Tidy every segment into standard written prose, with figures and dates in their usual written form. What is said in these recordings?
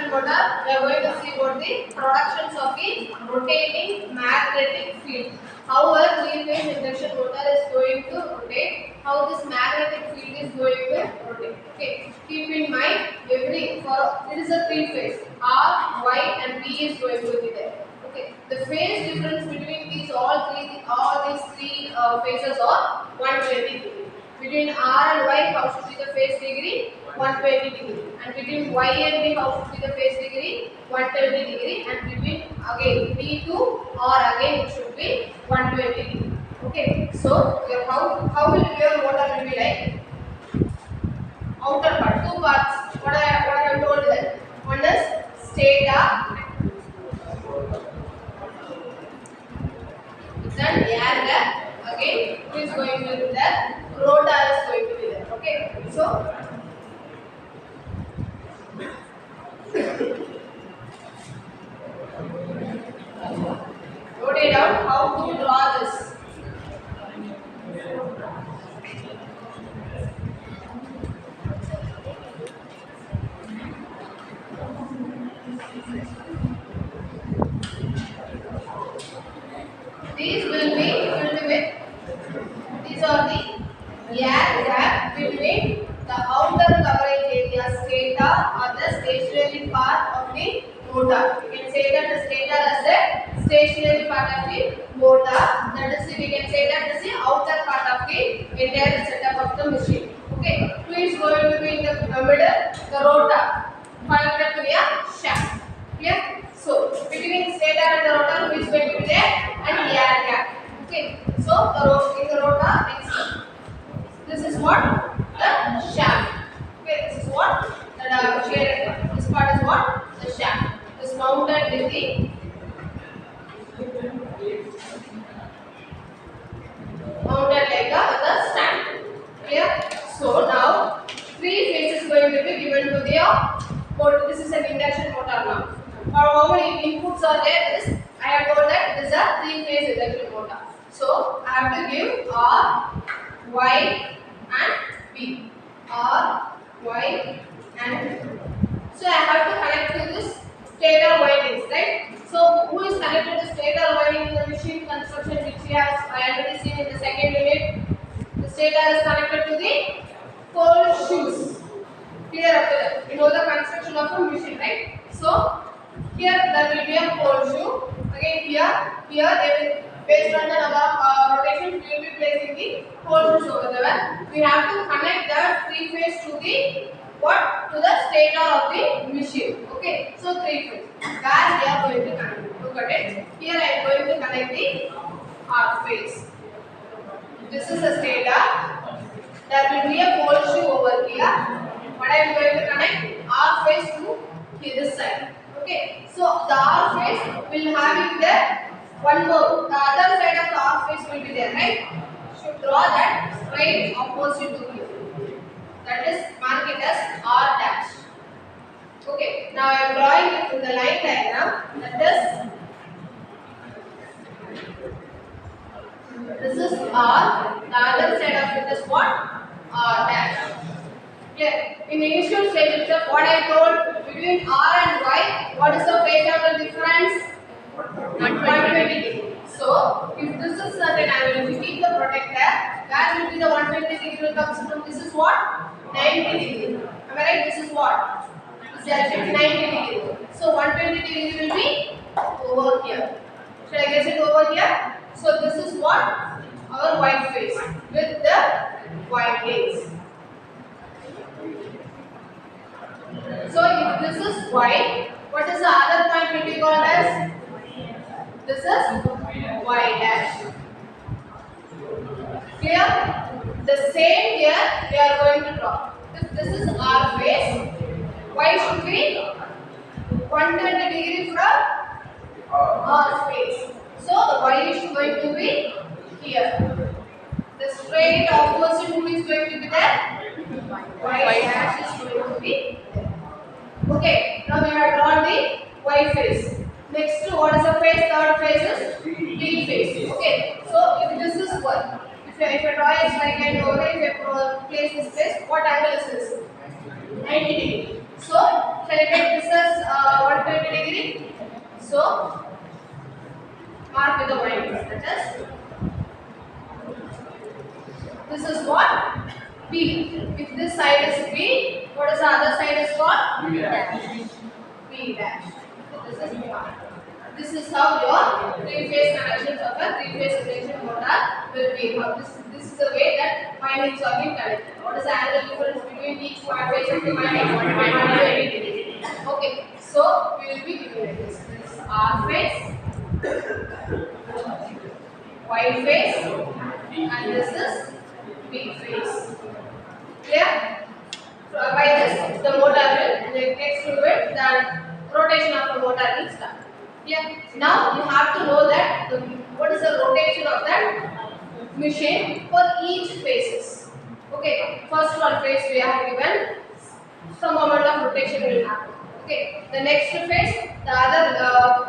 induction motor, we are going to see about the productions of the rotating magnetic field. How a three-phase induction motor is going to rotate, how this magnetic field is going to rotate. Okay, keep in mind it is a three-phase. R, Y, and B is going to be there. Okay, the phase difference between all these three phases are 120 degree. Between R and Y, how should be the phase degree? 120 degree. And between Y and B, how should be the phase degree? 120 degree. And between again B to R, again it should be 120 degree. Okay. So how will your motor will be like? Outer part, two parts. What I have told that. One is stator. Then air gap. Again, who is going to be there? Rotor is going to be there. Okay. So note it down how to draw this. These are the air gap between the outer coverage area stator or the stationary part of the motor. We can say that the stator is the stationary part of the motor. That is, we can say that is the outer part of the entire setup of the machine. Okay, who is going to be in the middle? The rotor. Connected to the shaft. Clear? So between stator and the rotor, who is going to be there? And air gap. Okay. So in the rotor, this is what? The shaft. Okay. This is what? The shaded part. This part is what? The shaft. This mounted with the mounted like the stand. Clear? So now three phases going to be given to the motor. This is an induction motor now. How many inputs are there? I have told that it is a three-phase induction motor. So I have to give R, Y, and B. R, Y, and B. So I have to connect to this stator windings, right? So who is connected to stator winding in the machine construction, which we have already seen in the second unit? The stator is connected to the pole shoes. Clear up to that. You know the construction of a machine, right? So here there will be a pole shoe. Again here they will, based on the number of rotations, we will be placing the pole shoes over there. We have to connect the three phase to the what? To the stator of the machine. Okay, so three phase. Where we are going to connect. Look at it. Here I am going to connect the R phase. This is a stator. There will be a pole shoe over here. But I am going to connect R phase to this side. Okay, so the R phase will have it there. One more, the other side of the R phase will be there, right? Should draw that straight opposite to here. That is, mark it as R dash. Okay, now I am drawing it in the line diagram. That is, this is R. The other side of it is what? R dash. Clear? In the initial stage itself, what I told, between R and Y, what is the phase angle difference? 120 degree. So, if this is certain angle, if you keep the protector, where will be the 120 degree will come from? This is what? 90 degree. Am I right? This is what? This is 90 degree. So, 120 degree will be over here. Should I guess it over here? So, this is what? Our white phase with the white plates. So if this is y, what is the other point will be called as? This is y dash. Clear? The same here we are going to draw. If this is R phase, y should be 120 degree from R phase. So the y is going to be here. The straight opposite who is going to be there? Y dash is going to be there. Okay, now we have drawn the Y phase. Next, what is the phase? Third phase is B phase. Okay, so if this is what? If I draw a straight line over, if I place this phase, what angle is this? 90 degree. So shall I make this as 120 degree? So mark with the white. That is, this is what? B. If this side is B, what is the other side is called? B dash. B dash. So this is one. This is how your three-phase connections of a three-phase induction motor will be. Now this is the way that windings are being connected. What is the angle difference between each one phase of the winding? 120 degree. Okay, so we will be giving like this. This is R phase, Y phase, and this is B phase. Clear? By this, the motor will next to it, the rotation of the motor will start. Yeah. Now you have to know that what is the rotation of that machine for each phases. Okay. First one phase we have given some amount of rotation will happen. Okay. The next phase, the other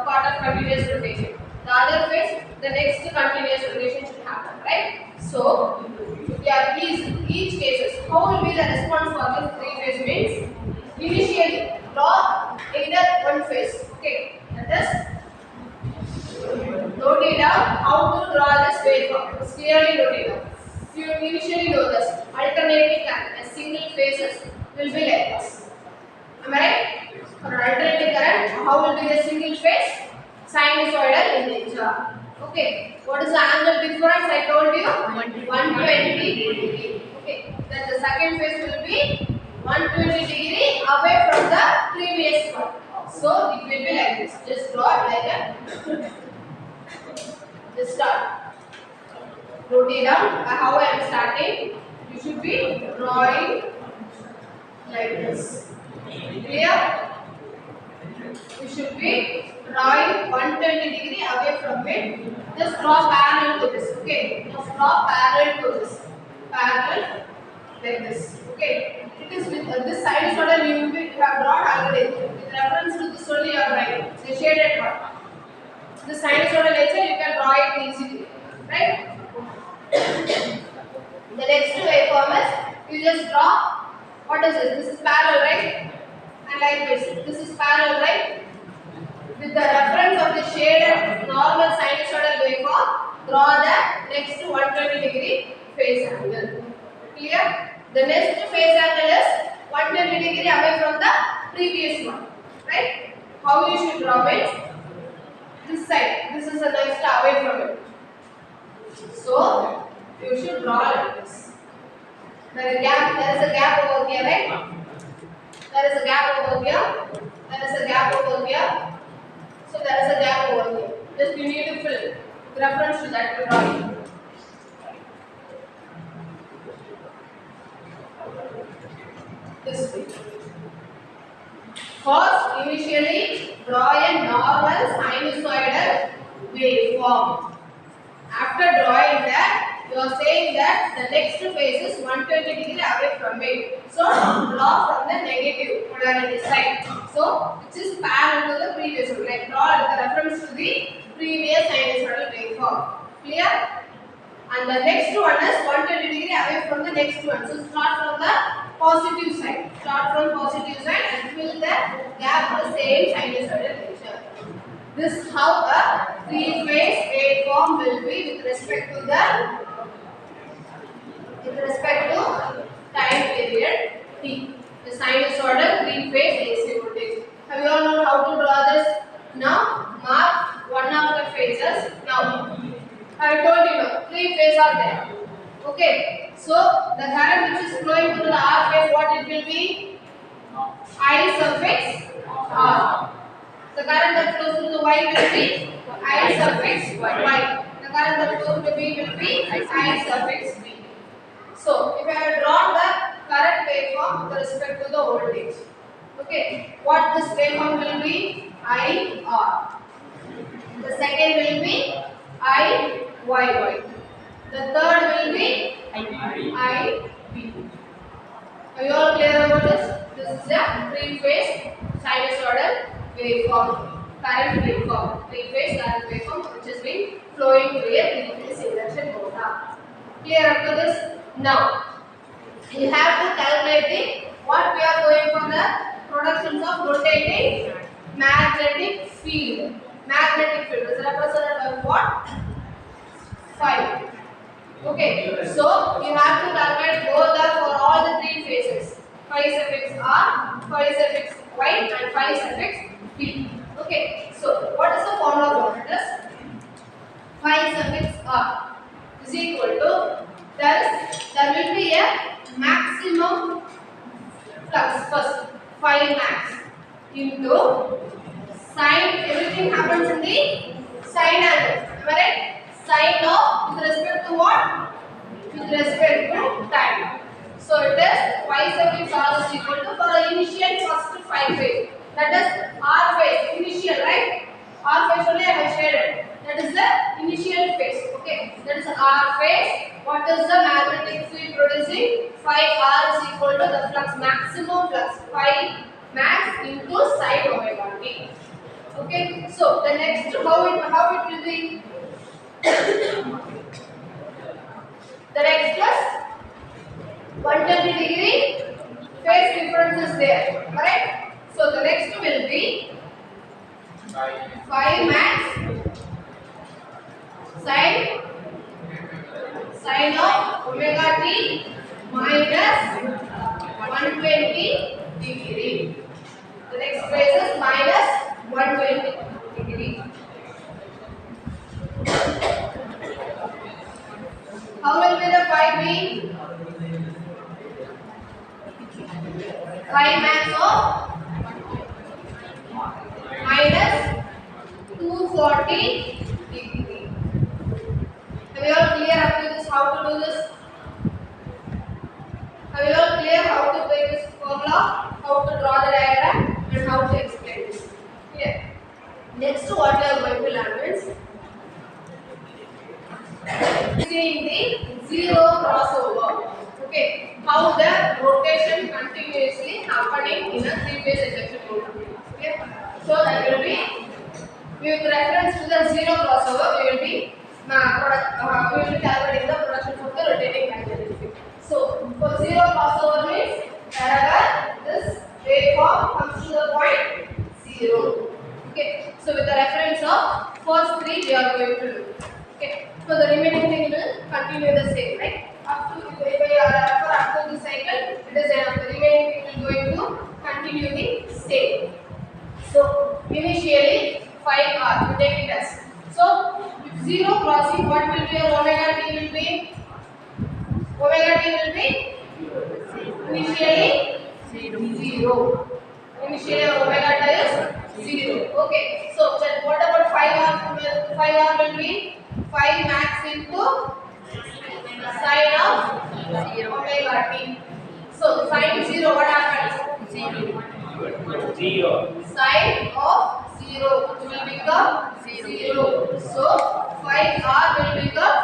part of continuous rotation. The other phase, the next continuous rotation should happen. Right. So, yeah, each cases, how will be the response for this three phase means? Initially, draw either one phase. Okay, that is, note it down how to draw this waveform. Just clearly note it down. You initially know this. Alternating current, a single phases will be like this. Am I right? For alternating current, how will be the single phase? Sinusoidal in nature. Okay, what is the angle difference? I told you 120 degree. Okay, then the second phase will be 120 degree away from the previous one. So it will be like this. Just draw it like that. Just start. Rotate down. How I am starting? You should be drawing like this. Clear? You should be drawing 120 degree away from it. Just draw parallel to this. Okay. Just draw parallel to this. Parallel like this. Okay. It is with this sinusoidal you have drawn already. With reference to this only you are writing. The shaded part. The sinusoidal nature you can draw it easily. Right? The next waveform is you just draw. What is this? This is parallel, right? And like this. This is parallel, right? With the reference of the shaded normal sinusoidal waveform, draw the next 120 degree phase angle. Clear? The next phase angle is 120 degree away from the previous one. Right? How you should draw it? This side. This is the next away from it. So you should draw like this. There is a gap over here, right? There is a gap over here. There is a gap over here. So there is a gap over here. Just you need to fill with reference to that drawing. This way. First, initially draw a normal sinusoidal waveform. After drawing that, you are saying that the next phase is 120 degree away from it. So draw from the negative polarity side. So which is parallel to the previous one. Like draw the reference to the previous sinusoidal waveform. Clear? And the next one is 120 degree away from the next one. So start from the positive side. Start from positive side and fill the gap with the same sinusoidal nature. This is how a three-phase waveform will be with respect to time period t. The sinusoidal three-phase AC voltage. Have you all known how to draw this? Now mark one of the phases. Now I told you now, three phases are there. Okay. So the current which is flowing through the R phase, what it will be? I suffix R. The current that flows through the Y will be I suffix Y. The current that flows through the B will be I suffix B. So, if I have drawn the current waveform with respect to the voltage, okay, what this waveform will be? I R. The second will be I Y Y. The third will be I B. Are you all clear about this? This is a three-phase sinusoidal waveform, current waveform, three-phase current waveform which is being flowing through a three-phase induction motor. Clear up to this? Now, you have to calculate what we are going for the productions of rotating magnetic field. Magnetic field is represented by what? Phi. Okay, so you have to calculate both the for all the three phases. Phi suffix R, phi suffix Y, and phi suffix B. Okay, so what is the formula for it? Phi suffix R is equal to there will be a maximum flux first phi max into sine, everything happens in the sine angle. Am I right? Sine of with respect to what? With respect to time. So it is phi suffix R is equal to for the initial first phi phase. That is R phase, initial, right? R phase only I have shaded. That is the initial phase. Okay, that is R phase. What is the magnetic field producing? Phi R is equal to the flux, maximum flux, phi max into sine omega t. Okay, so the next how it will be. The next plus 120-degree phase difference is there, correct? So the next will be phi max sine of omega t minus 120 degree. The next phase is minus 120 degree. How will be the phi be? Phi max of minus 240 degree. Have you all clear up to this? How to do this? Have you all clear how to make this formula? How to draw the diagram and how to explain this? Clear? Next, what we are going to learn is seeing the zero crossover. Okay, how the rotation continuously happening in a three-phase induction motor. Okay, so that will be with reference to the zero crossover. We will be calculating the production of the rotating magnetic field. So for zero crossover means wherever this waveform comes to the point 0. Okay, so with the reference of first three we are going to do. Okay, so the remaining thing will continue the same, right? Up to the cycle, it is enough. The remaining thing will going to continue the same. So initially 5R, you take it as. So with zero crossing, what will be your omega t will be? Omega t will be initially 0. Initially omega t is 0. Okay. So then what about 5R? 5R will be 5 max into sine of omega t. So sine 0, what happens? 0. Sine of 0 will become 0. So 5R will become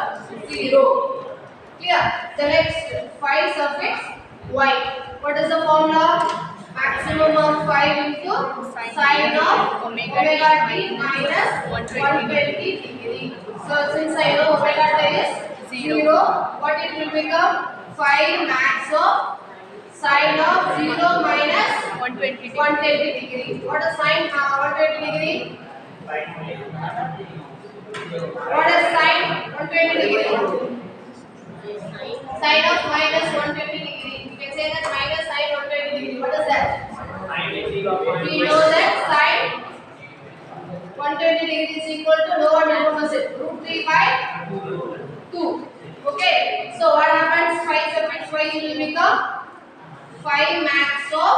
0. Clear? The next 5 suffix y. What is the formula? Maximum of 5 into sine of omega t minus 120 degree. So since I know omega t is 0, what it will become? 5 max of sine of 0 minus 120 degree. What is sine 120 degree? What is sine 120 degree? Sine of minus 120 degree. You can say that minus sine 120 degree. What is that? We know that sine 120 degree is equal to no one knows it. Root 3 by 2. Okay. So what happens? 5 suffix y will become 5 max of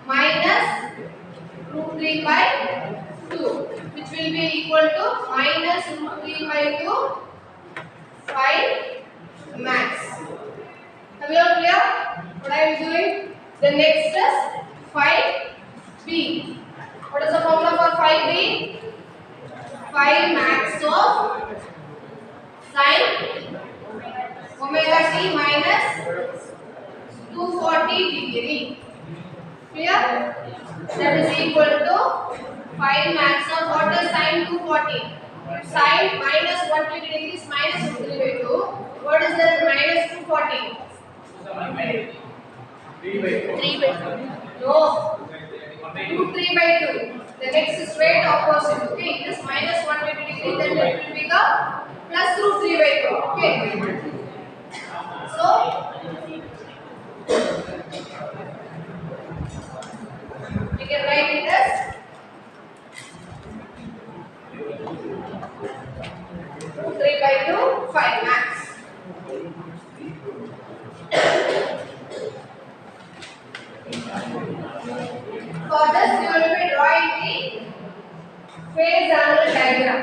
minus root 3 by 2, which will be equal to minus root 3 by 2 5 max. Have you all clear what I am doing? The next is 5b. What is the formula for 5b? 5 max of sine omega t minus 240 degree. Clear? That is equal to 5 max of what is sine 240? If sine minus 120 degree is minus 3 by 2, what is that minus 240? 3 by 2. No. root 3 by 2. The next straight opposite. Okay, this minus 120 degree, then it will become plus root 3 by 2. Okay. So we can write it as root 3 by 2, 5 max. For this, you will be drawing the phase angle diagram.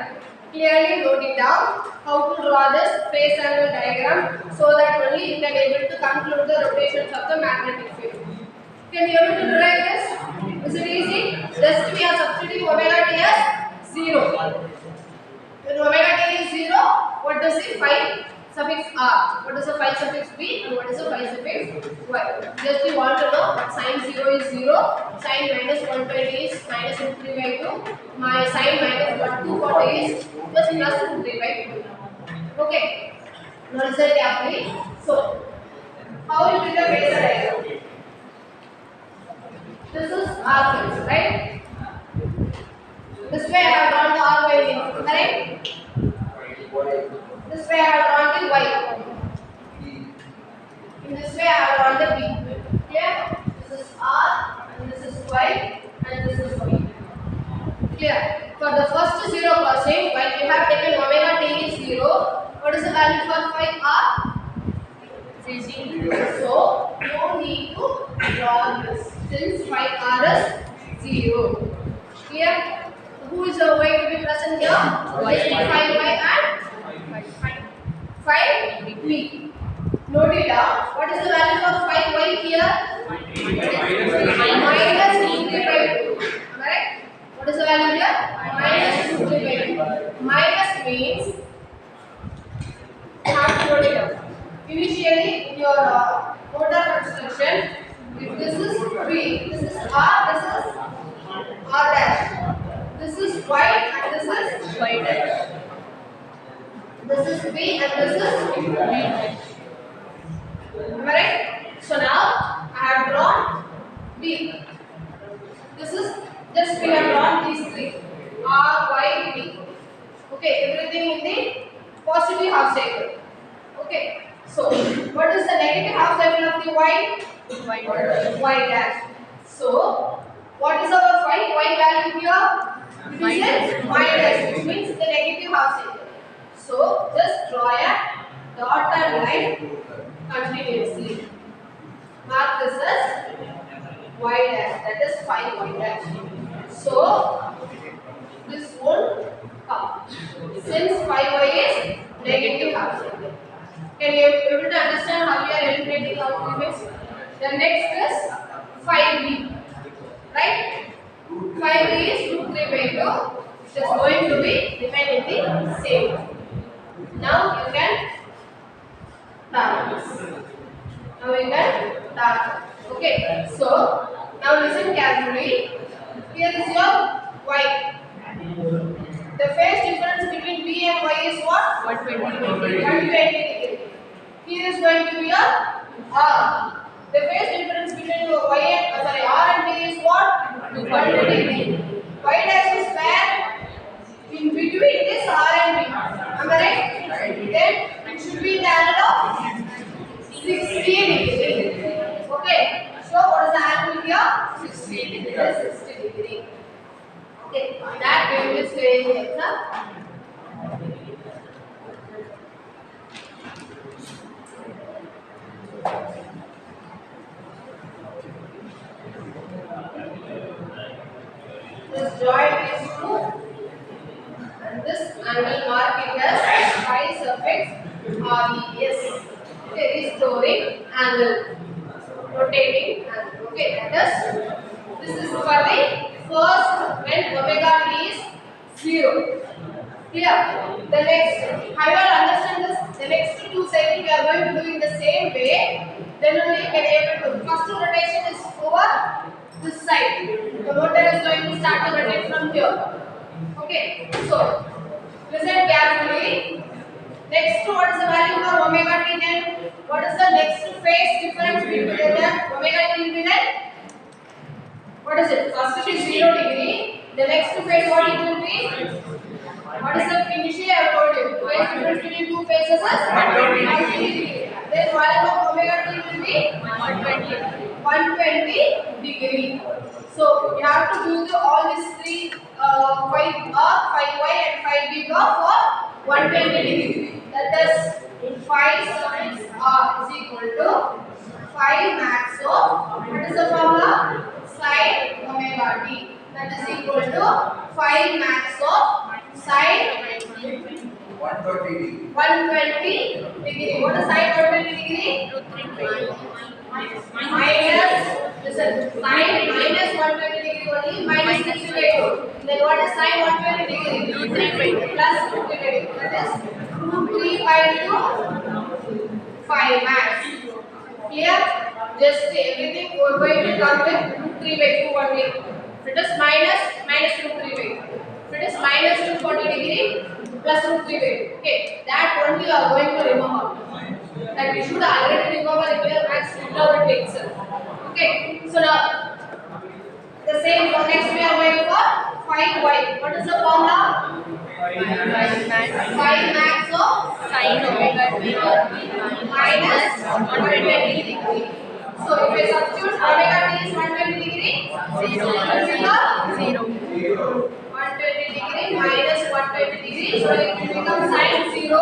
Clearly note it down how to draw this phase angle diagram so that only you can able to conclude the rotations of the magnetic field. Can you able to derive this? Is it easy? Just we are substituting omega t as 0. When omega t is 0, what does it? Phi suffix r. What is the phi suffix b and what is the phi suffix y? Just you want to know what sin 0 is 0, sin minus 120 is minus root 3 by 2, my sin minus 240 is just plus root 3 by 2. Okay. Now listen carefully. So, how will be the phasor diagram? This is r phase, right? This way I have drawn the r winding, correct? This way I have drawn the y. In this way I have drawn the b. Clear? This is r and this is y and this is y. Clear? For the first zero crossing, when we have taken omega t is 0, what is the value for phi r? 0. So, no need to draw this since phi r is 0. Clear? Who is going to be present here? Just phi y and phi b. Note it down. What is the value of phi y here? Minus root 3 by 2. Correct? What is the value here? Minus root 3 by 2. Minus means you have to note it down. Initially, in your motor construction, if this is B, this is R, this is R dash. This is Y and this is Y dash. This is B and this is B dash. Am I right? So now I have drawn B. This is just we have drawn these three R, Y, B. Okay, everything in the positive half cycle. Okay. So, what is the negative half cycle of the Y? Y dash. So, what is our Y value here? It is Y dash, which means the negative half cycle. So, just draw a dotted line continuously. Mark this as Y dash, that is phi Y dash. So, this won't come since phi Y is negative half cycle. Can you be able to understand how we are eliminating out limits? The next is phi b, right? Phi b is root 3 by 2. It is going to be remain in the same. Now you can start this. Now you can start. Okay. So now listen carefully. Here is your y. The phase difference between B and Y is what? 120 degree. Here is going to be a R. The phase difference between Y and R and B is what? 120 degree. Y dash is where? In between this R and B. Am I right? Then it should be in the angle of 60 degree. Okay. So what is the angle here? 60 degree. 60 degree. Okay, that we will say in the exam. This joint is true, and this angle mark it as phi suffix RES. Okay, restoring angle, rotating angle. Okay, that is. This is for the first when omega t is 0. Clear? The next, how you will understand this? The next two cycles we are going to do in the same way. Then only you can able to. First rotation is over this side. The motor is going to start to rotate from here. Okay. So listen carefully. Next, what is the value for omega t then? What is the next phase difference between them? Omega t will be then. What is it? First it is 0 degree. The next phase what it will be? What is the initially I have told you? Phase difference between two phases is 120 degree. Then volume of omega t will be 120 degree. So you have to do all these three 5R, 5Y and 5B block for 120 degree. That is 5 sines R is equal to 5 max of what is the formula? Sine omega t. That is equal to 5 max of sine 120 degree. What is sine 120 degree? Minus, listen, sine minus 120 degree only minus 3 by 2. Then what is sine 120 degree? Root 3 by 2 plus root 3 by 2. That is root 3 by 2 5 max. Clear? Just everything we are going to come with root 3 by 2 only. If it is minus root 3 by 2. If it is minus 240 degree plus root 3 by 2. Okay, that only you are going to remember. That we should already remember the clear max trigonometry itself. Okay, so now the same for next we are going for 5y. What is the formula? 5 max of sine omega t minus 120 degree. So if I substitute omega t is 120 degree, 0. 120 degree minus 120 degree. So it will become sine 0.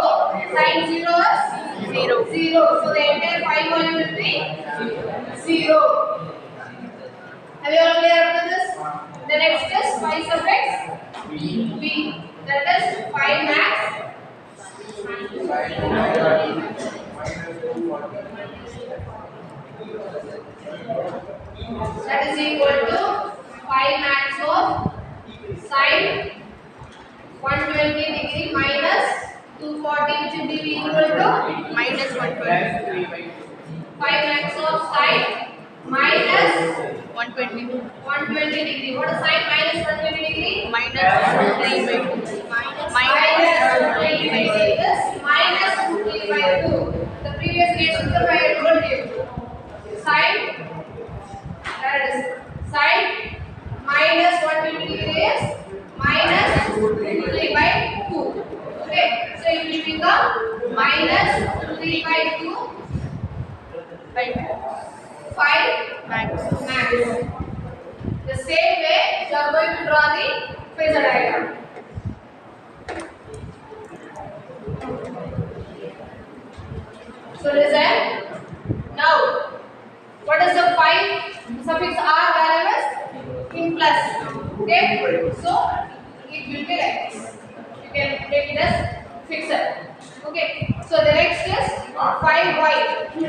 Sine 0 is 0. So the entire 5y will be 0. Have you all clear up to this? The next is 5 sub x b. That is 5 max. That is equal to 5 max of sine 120 degree minus 240 which will be equal to minus 120. 5 max of sine minus 120 degree. What is sine minus 120 degree? Minus 3 by 2. Minus 3 by 2 is minus 3 by 2. The previous case I told you. Sine, that is sine minus 120 degree is minus 3 by 2. Okay, so it will become minus 3 by 2 by 5 max. The same way, you are going to draw the phasor diagram. So listen. Now, what is the 5 suffix r variables? In plus. Okay. So it will be like this. You can take it as fixer. Okay. So the next is 5y.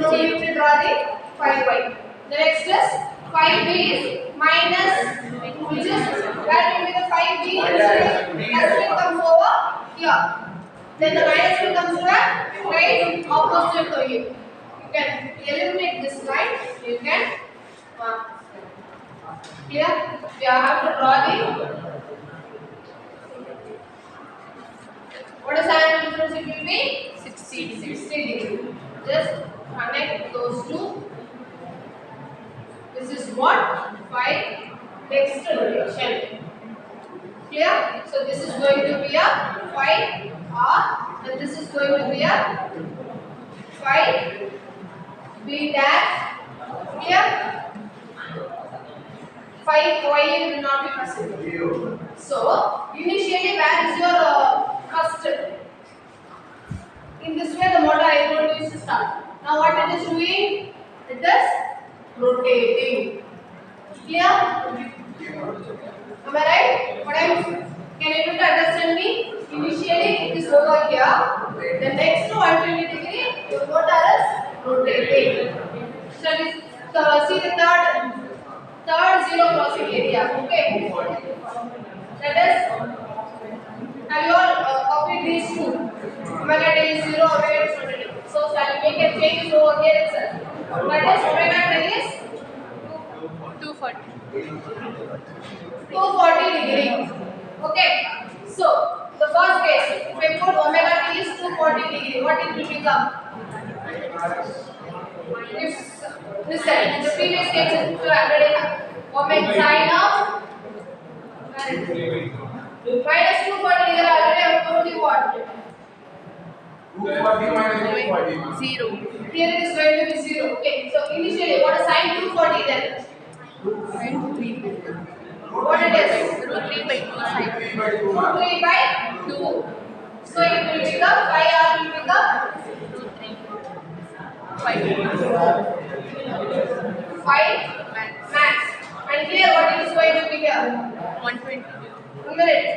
So you will draw the 5y. The next is 5b is minus, which is where will be the 5b as will comes over here. Then the minus will comes right opposite to you. You can eliminate this line. You can clear. You have to draw the what is the angle difference? It will be 60 degree. Just connect those two. This is what 5 next direction. Clear? So this is going to be a 5 R and this is going to be a 5 B dash. Clear? 5 Y will not be possible. So initially where is your first? In this way the motor I told you to start. Now what it is doing? It is rotating. Clear? Am I right? What I am? Can you able to understand me? Initially it is over here. The next 120 degree your motor is rotating. So see the third zero crossing area. Okay. That is. Have you all copied these two? Omega t is 0, omega t is 120. So shall we make a change over here itself? That is omega t is 240 degree. Okay. So the first case, if I put omega t is 240 degree, what it will become? If listen, the previous case is already Moment sign of minus 240 here already I have told you what? 240 minus 240. 0. Here it is going to be 0. Okay. So initially what is sign 240 then? What it is? Root 3 by 2 sine. 3 by 2. 3 by 2. So it will become 5 will become Root 3. 5. 5 max. And here what is going to be here? 120. 1 minute.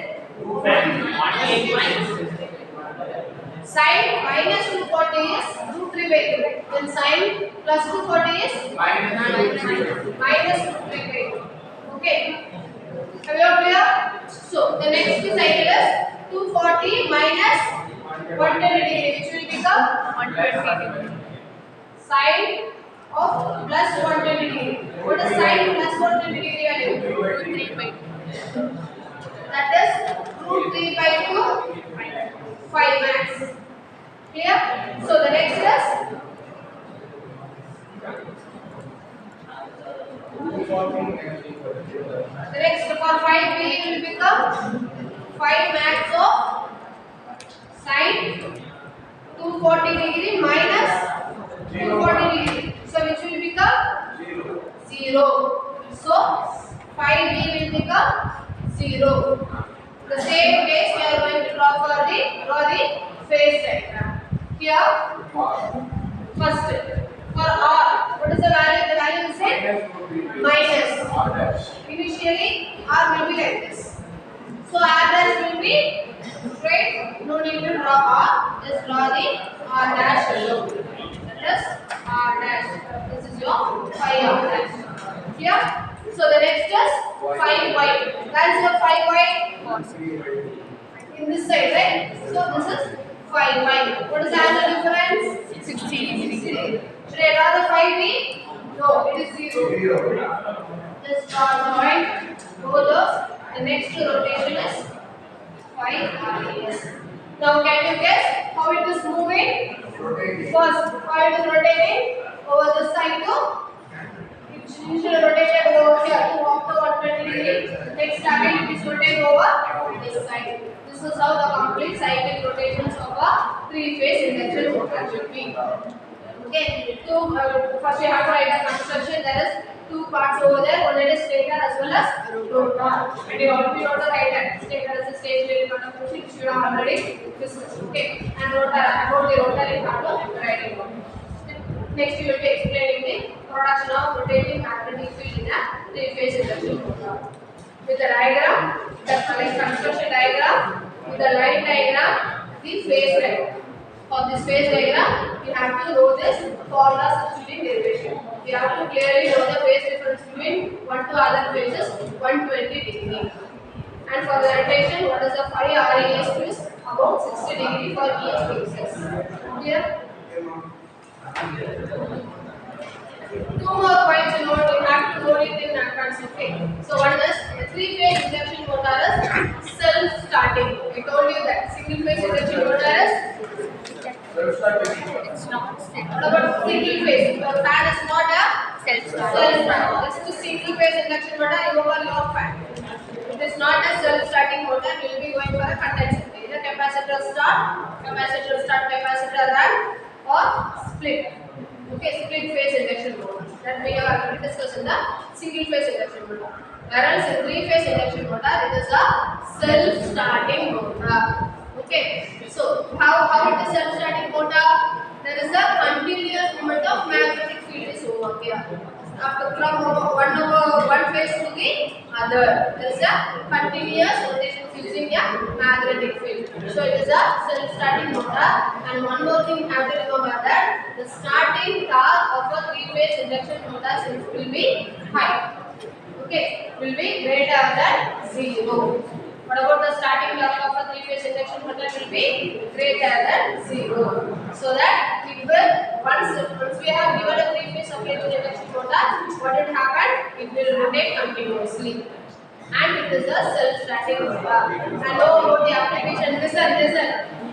Sine minus 240 is root 3 by 2. Then sine plus 240 is minus root 3 by 2. Okay. Have you all clear? So the next cycle is 240 minus 110 degree, which will become 120. sine of plus 120 degree. What is sine plus 120 degree value? Root 3 by 2. That is root 3 by 2, 5 max. Clear? So the next is the next for 5b will become 5 max of sine 240 degree minus 240 degree. So which will become 0. So 5b will become 0. The same case we are going to draw the phase diagram. Here first for R, what is the value? The value is minus. Initially R will be like this. So R dash will be straight. No need to draw R. Just draw the R dash below. That is R dash. This is your 5R dash. Here. So the next is 5y. That is your 5y in this side, right? So this is 5y. What is the angle difference? 60. Should I draw the 5b? No, it is 0. Just draw the point. Go those. The next rotation is 5 Now can you guess how it is moving? First, how it is rotating? Over this side to initially rotated over here to up to 120 degree. Next again it is rotating over this side. This is how the complete cyclic rotations of a three-phase induction motor should be. Okay, so first you have to write the construction. There is two parts over there. One is stator as well as rotor. And you already know the right hand. Stator is a stationary part of the which you have already discussed. Okay, and rotor, about the rotor you have to write it. Next you will be explaining the production of rotating magnetic field in a three-phase induction motor. With the diagram, the construction diagram, with the line diagram, the phase diagram. For this phase diagram, we have to know this formula substituting derivation. We have to clearly know the phase difference between one to other phases 120 degree. And for the rotation, what is the phi RES is about 60 degree for each axis. Clear? Two more points to note. We have to note it in advance. Okay. So what is the three-phase induction motor is self-starting. I told you that single-phase induction motor is It's not what about single phase? Your fan is not a self-starting. This is a single phase induction motor. Remember your fan. It is not a self-starting motor. We will be going for a condenser. Either capacitor start, capacitor run, or split. Okay, split phase induction motor. That we have already discussed in the single phase induction motor. Whereas in three phase induction motor, it is a self-starting motor. Okay, so how it is self-starting motor? There is a continuous movement of magnetic field is over here. After from one phase to the other, there is a continuous rotation using a magnetic field. So it is a self-starting motor. And one more thing you have to remember that the starting torque of a three-phase induction motor will be high. Okay, will be greater than 0. What about the starting torque of a three-phase induction motor will be greater than 0. So that it will once we have given a three-phase induction motor, what will happen? It will rotate continuously, and it is a self-starting motor. And know about the application. Listen.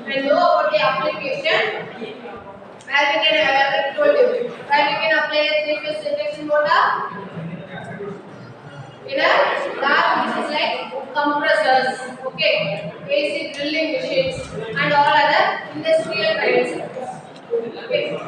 And know about the application. Where we can I told you where we can apply a three-phase induction motor. In a lab, this is like compressors, okay, AC drilling machines, and all other industrial kinds. Okay.